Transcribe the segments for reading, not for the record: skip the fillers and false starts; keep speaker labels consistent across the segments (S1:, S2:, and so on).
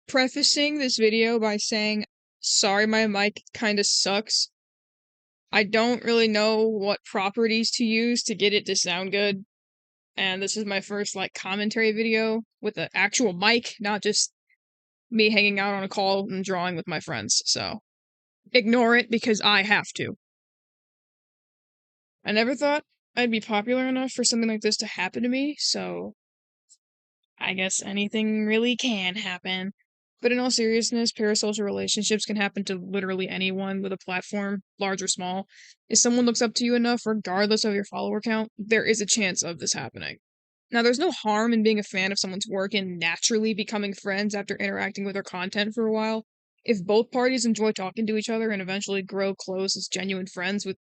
S1: prefacing this video by saying, sorry my mic kinda sucks. I don't really know what properties to use to get it to sound good, and this is my first, commentary video with an actual mic, not just me hanging out on a call and drawing with my friends, so ignore it because I have to. I never thought I'd be popular enough for something like this to happen to me, so I guess anything really can happen. But in all seriousness, parasocial relationships can happen to literally anyone with a platform, large or small. If someone looks up to you enough, regardless of your follower count, there is a chance of this happening. Now, there's no harm in being a fan of someone's work and naturally becoming friends after interacting with their content for a while. If both parties enjoy talking to each other and eventually grow close as genuine friends with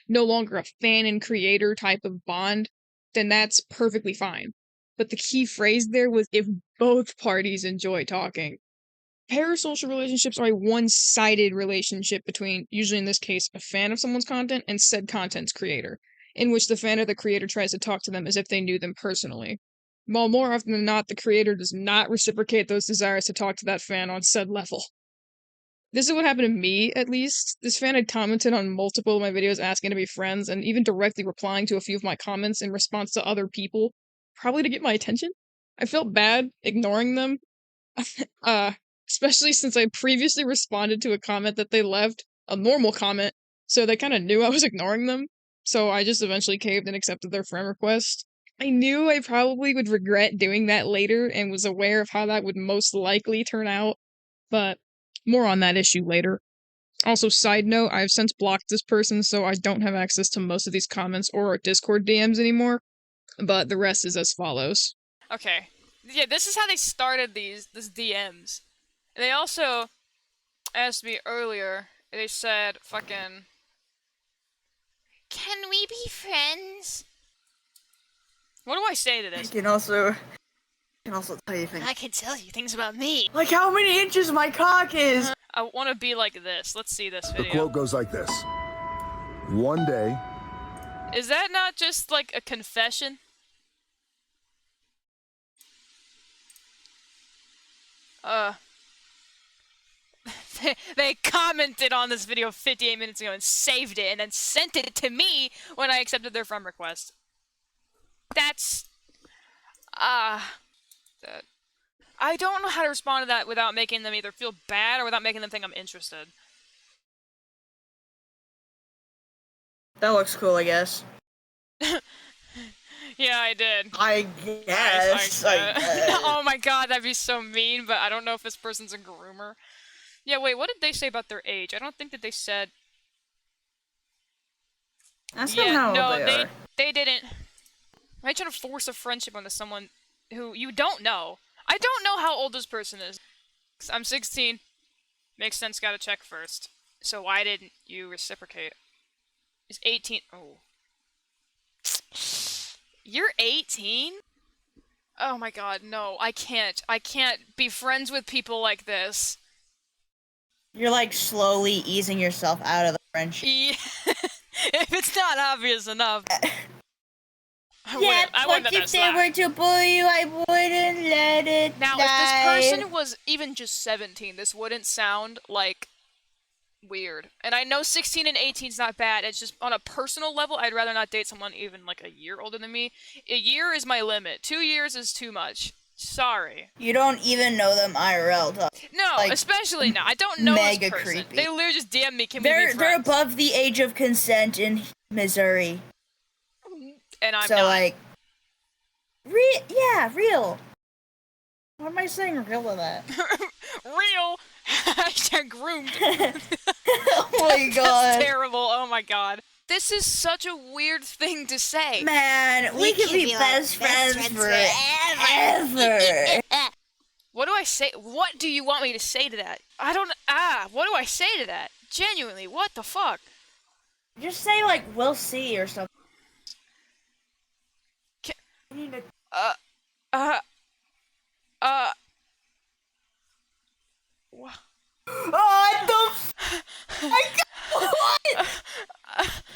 S1: no longer a fan and creator type of bond, then that's perfectly fine. But the key phrase there was if both parties enjoy talking. Parasocial relationships are a one-sided relationship between, usually in this case, a fan of someone's content and said content's creator, in which the fan or the creator tries to talk to them as if they knew them personally. While more often than not, the creator does not reciprocate those desires to talk to that fan on said level. This is what happened to me, at least. This fan had commented on multiple of my videos asking to be friends, and even directly replying to a few of my comments in response to other people, probably to get my attention. I felt bad ignoring them, especially since I previously responded to a comment that they left, a normal comment, so they kinda knew I was ignoring them, so I just eventually caved and accepted their friend request. I knew I probably would regret doing that later, and was aware of how that would most likely turn out, but more on that issue later. Also, side note, I've since blocked this person, so I don't have access to most of these comments or our Discord DMs anymore, but the rest is as follows.
S2: Okay. Yeah, this is how they started these DMs. They also asked me earlier, they said, fucking, can we be friends? What do I say to this?
S3: I can also tell you things.
S2: I can tell you things about me.
S3: Like how many inches my cock is!
S2: I want to be like this. Let's see this video.
S4: The quote goes like this. One day...
S2: Is that not just like a confession? They commented on this video 58 minutes ago and saved it and then sent it to me when I accepted their friend request. That's... I don't know how to respond to that without making them either feel bad or without making them think I'm interested.
S3: That looks cool, I guess.
S2: Yeah, I did.
S3: I guess.
S2: Oh my god, that'd be so mean, but I don't know if this person's a groomer. Yeah, wait, what did they say about their age? I don't think that they said...
S3: That's not how old they are.
S2: They didn't. Why are you trying to force a friendship onto someone who you don't know? I don't know how old this person is. I'm 16. Makes sense, gotta check first. So why didn't you reciprocate? Is 18... Oh. You're 18? Oh my god, no, I can't. I can't be friends with people like this.
S3: You're like slowly easing yourself out of the friendship.
S2: Yeah. If it's not obvious enough.
S3: Yeah, but if they were to bully you, I wouldn't let it
S2: Now,
S3: die.
S2: if this person was even just 17, this wouldn't sound, like, weird. And I know 16 and 18 is not bad, it's just, on a personal level, I'd rather not date someone even, like, a year older than me. A year is my limit. 2 years is too much. Sorry.
S3: You don't even know them IRL, though.
S2: No,
S3: like,
S2: especially now. I don't know this person.
S3: creepy.
S2: They literally just DM me, can we be friends?
S3: They're above the age of consent in Missouri.
S2: And I'm
S3: so,
S2: not.
S3: like, real. Why am I saying real with that?
S2: Real! Hashtag groomed.
S3: Oh my god.
S2: That's terrible, oh my god. This is such a weird thing to say.
S3: Man, we could be best friends forever.
S2: What do I say? What do you want me to say to that? I don't... what do I say to that? Genuinely, what the fuck?
S3: Just say, like, we'll see or something. What?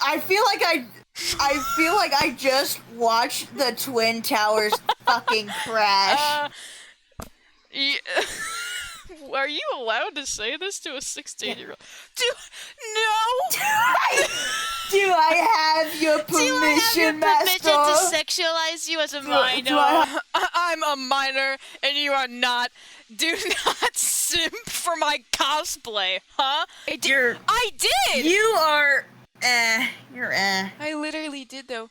S3: I feel like I just watched the Twin Towers fucking crash.
S2: Are you allowed to say this to a 16-year-old?
S3: Do I have your permission, Master?
S2: to sexualize you as a minor? I'm a minor, and you are not. Do not simp for my cosplay, huh? I did!
S3: You are, you're
S2: I literally did, though.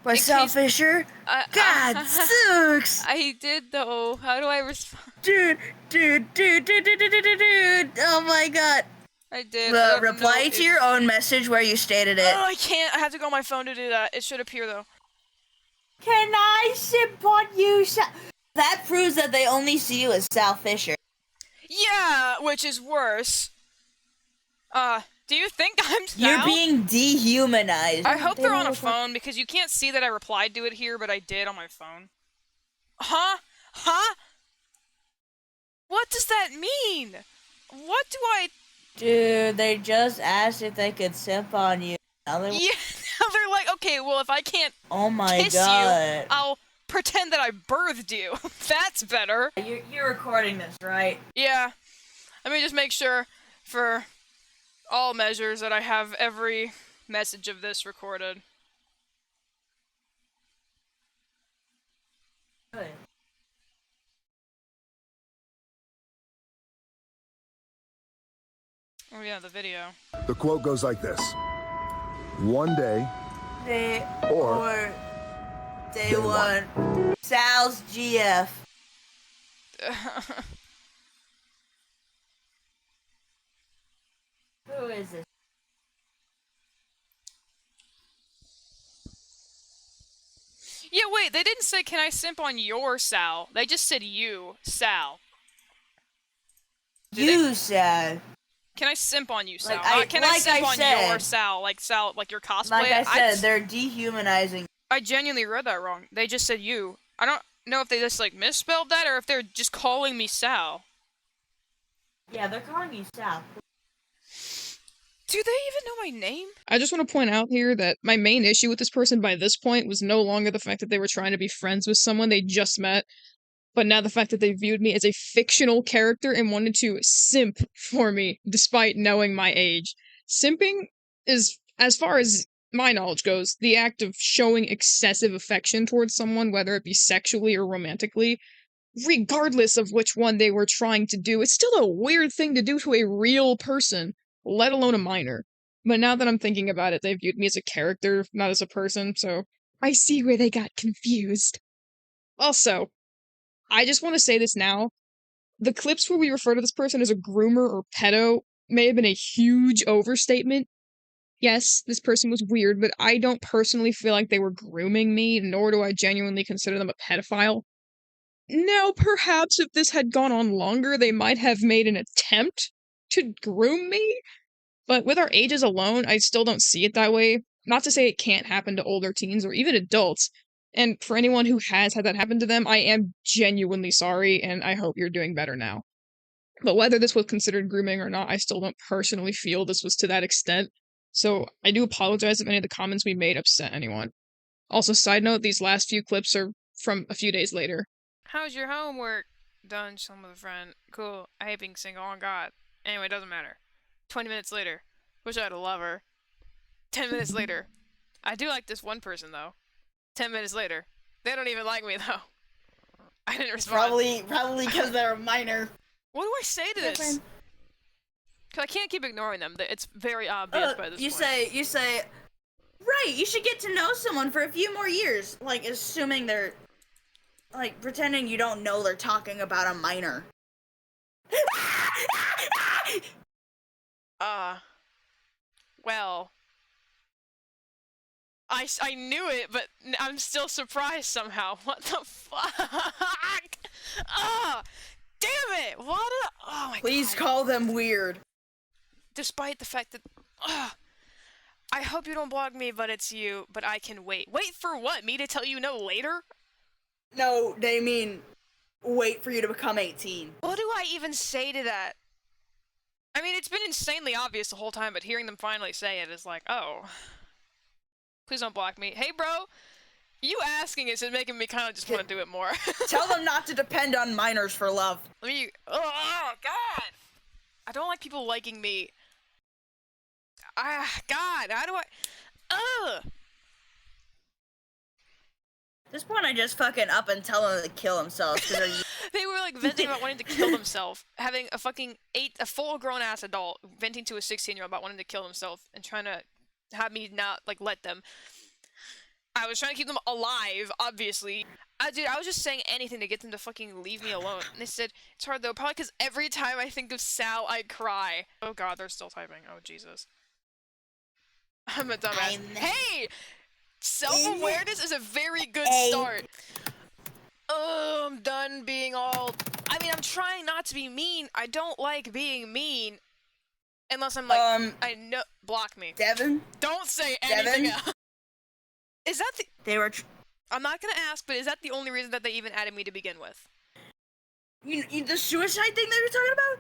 S3: But Selfisher? God, sucks!
S2: I did, though. How do I respond?
S3: Dude, oh my god.
S2: I did.
S3: Reply to your own message where you stated it.
S2: Oh, I can't. I have to go on my phone to do that. It should appear, though.
S3: Can I simp on you, That proves that they only see you as Sal Fisher.
S2: Yeah, which is worse. Do you think I'm Sal?
S3: You're being dehumanized.
S2: I hope they're on a phone, because you can't see that I replied to it here, but I did on my phone. Huh? What does that mean? What do I...
S3: Dude, they just asked if they could simp on you.
S2: Yeah, they're like, okay, well, if I can't
S3: kiss you,
S2: I'll pretend that I birthed you. That's better.
S3: You're recording this, right?
S2: Yeah. Let me just make sure, for all measures, that I have every message of this recorded.
S3: Good.
S2: Oh yeah, the video.
S4: The quote goes like this. One day, or
S3: day one. Sal's GF. Who is this?
S2: Yeah, wait, they didn't say, can I simp on your Sal? They just said you, Sal.
S3: Sal.
S2: Can I simp on you, Sal?
S3: I
S2: simp on
S3: said,
S2: your Sal? Like your cosplay?
S3: Like I said, they're dehumanizing.
S2: I genuinely read that wrong. They just said you. I don't know if they just, like, misspelled that, or if they're just calling me Sal.
S3: Yeah, they're calling you Sal.
S2: Do they even know my name?
S1: I just want to point out here that my main issue with this person by this point was no longer the fact that they were trying to be friends with someone they just met, but now the fact that they viewed me as a fictional character and wanted to simp for me, despite knowing my age. Simping is, as far as my knowledge goes, the act of showing excessive affection towards someone, whether it be sexually or romantically, regardless of which one they were trying to do. It's still a weird thing to do to a real person, let alone a minor. But now that I'm thinking about it, they viewed me as a character, not as a person, so I see where they got confused. Also, I just want to say this now. The clips where we refer to this person as a groomer or pedo may have been a huge overstatement. Yes, this person was weird, but I don't personally feel like they were grooming me, nor do I genuinely consider them a pedophile. Now, perhaps if this had gone on longer, they might have made an attempt to groom me, but with our ages alone, I still don't see it that way. Not to say it can't happen to older teens or even adults, and for anyone who has had that happen to them, I am genuinely sorry, and I hope you're doing better now. But whether this was considered grooming or not, I still don't personally feel this was to that extent, so I do apologize if any of the comments we made upset anyone. Also, side note, these last few clips are from a few days later.
S2: How's your homework? Done, chilling with a friend. Cool. I hate being single. Oh god. Anyway, doesn't matter. 20 minutes later. Wish I had a lover. 10 minutes later. I do like this one person, though. 10 minutes later. They don't even like me, though. I didn't respond.
S3: Probably because they're a minor.
S2: What do I say to this? Because I can't keep ignoring them. It's very obvious by this point.
S3: You say, right, you should get to know someone for a few more years. Like, assuming they're, like, pretending you don't know they're talking about a minor.
S2: Well, I knew it, but I'm still surprised somehow. What the fuck? Damn it! Oh my god.
S3: Please call them weird.
S2: Despite the fact that, I hope you don't block me, but it's you, but I can wait. Wait for what? Me to tell you no later?
S3: No, they mean wait for you to become 18.
S2: What do I even say to that? I mean, it's been insanely obvious the whole time, but hearing them finally say it is like, oh. Please don't block me. Hey, bro, You asking is making me kind of just want to do it more.
S3: Tell them not to depend on minors for love.
S2: Oh, God! I don't like people liking me. God, how do I... Ugh!
S3: At this point, I just fucking up and tell them to kill themselves.
S2: They were like venting about wanting to kill themselves, having a fucking a full-grown ass adult venting to a 16-year-old about wanting to kill himself and trying to have me not like let them. I was trying to keep them alive, obviously. Dude, I was just saying anything to get them to fucking leave me alone. And they said, it's hard though, probably because every time I think of Sal, I cry. Oh God, they're still typing. Oh Jesus. I'm a dumbass. Hey! Self-awareness is a very good start. Oh, I'm done being all... I mean, I'm trying not to be mean. I don't like being mean. Unless I'm like, I know... Block me.
S3: Devin?
S2: Don't say anything else. Is that the...
S3: They were...
S2: I'm not gonna ask, but is that the only reason that they even added me to begin with?
S3: The suicide thing they were talking about?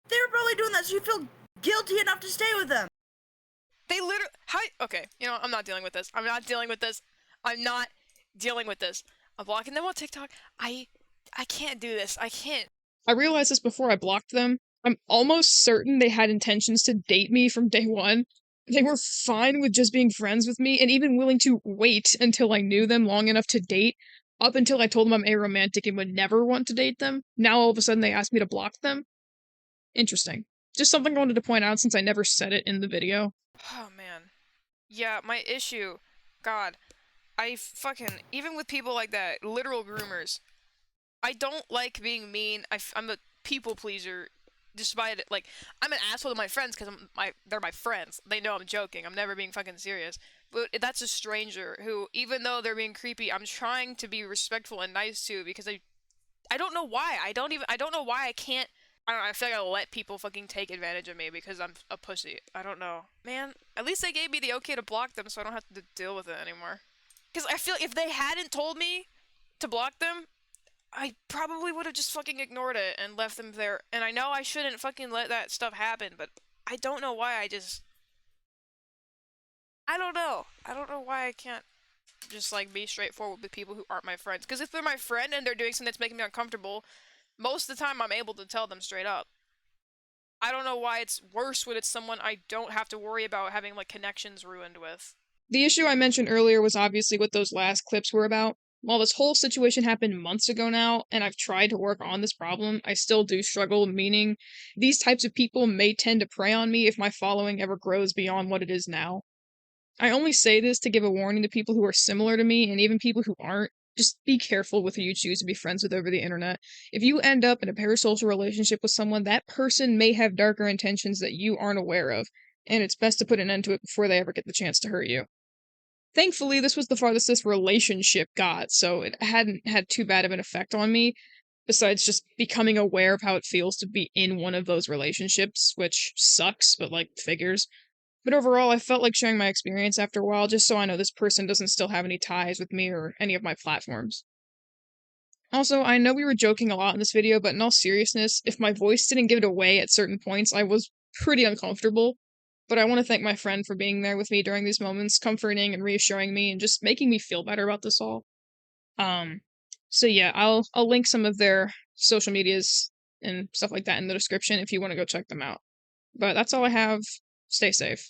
S3: They were probably doing that so you feel guilty enough to stay with them.
S2: They literally... Okay, you know, I'm not dealing with this. I'm not dealing with this. I'm blocking them on TikTok. I can't do this. I can't.
S1: I realized this before I blocked them. I'm almost certain they had intentions to date me from day one. They were fine with just being friends with me and even willing to wait until I knew them long enough to date, up until I told them I'm aromantic and would never want to date them. Now all of a sudden they asked me to block them. Interesting. Just something I wanted to point out since I never said it in the video.
S2: Oh, man. Yeah, my issue... God. I fucking... Even with people like that, literal groomers, I don't like being mean. I'm a people pleaser, despite it. Like, I'm an asshole to my friends because they're my friends. They know I'm joking. I'm never being fucking serious. But that's a stranger who, even though they're being creepy, I'm trying to be respectful and nice to because I don't know why. I don't know why I can't... I don't know, I feel like I let people fucking take advantage of me because I'm a pussy. I don't know. Man, at least they gave me the okay to block them so I don't have to deal with it anymore. Because I feel like if they hadn't told me to block them, I probably would have just fucking ignored it and left them there. And I know I shouldn't fucking let that stuff happen, but I don't know why I don't know. I don't know why I can't just, like, be straightforward with people who aren't my friends. Because if they're my friend and they're doing something that's making me uncomfortable, most of the time I'm able to tell them straight up. I don't know why it's worse when it's someone I don't have to worry about having, like, connections ruined with.
S1: The issue I mentioned earlier was obviously what those last clips were about. While this whole situation happened months ago now, and I've tried to work on this problem, I still do struggle, meaning these types of people may tend to prey on me if my following ever grows beyond what it is now. I only say this to give a warning to people who are similar to me, and even people who aren't. Just be careful with who you choose to be friends with over the internet. If you end up in a parasocial relationship with someone, that person may have darker intentions that you aren't aware of, and it's best to put an end to it before they ever get the chance to hurt you. Thankfully, this was the farthest this relationship got, so it hadn't had too bad of an effect on me, besides just becoming aware of how it feels to be in one of those relationships, which sucks, but, like, figures. But overall, I felt like sharing my experience after a while, just so I know this person doesn't still have any ties with me or any of my platforms. Also, I know we were joking a lot in this video, but in all seriousness, if my voice didn't give it away at certain points, I was pretty uncomfortable. But I want to thank my friend for being there with me during these moments, comforting and reassuring me, and just making me feel better about this all. So yeah, I'll link some of their social medias and stuff like that in the description if you want to go check them out. But that's all I have. Stay safe.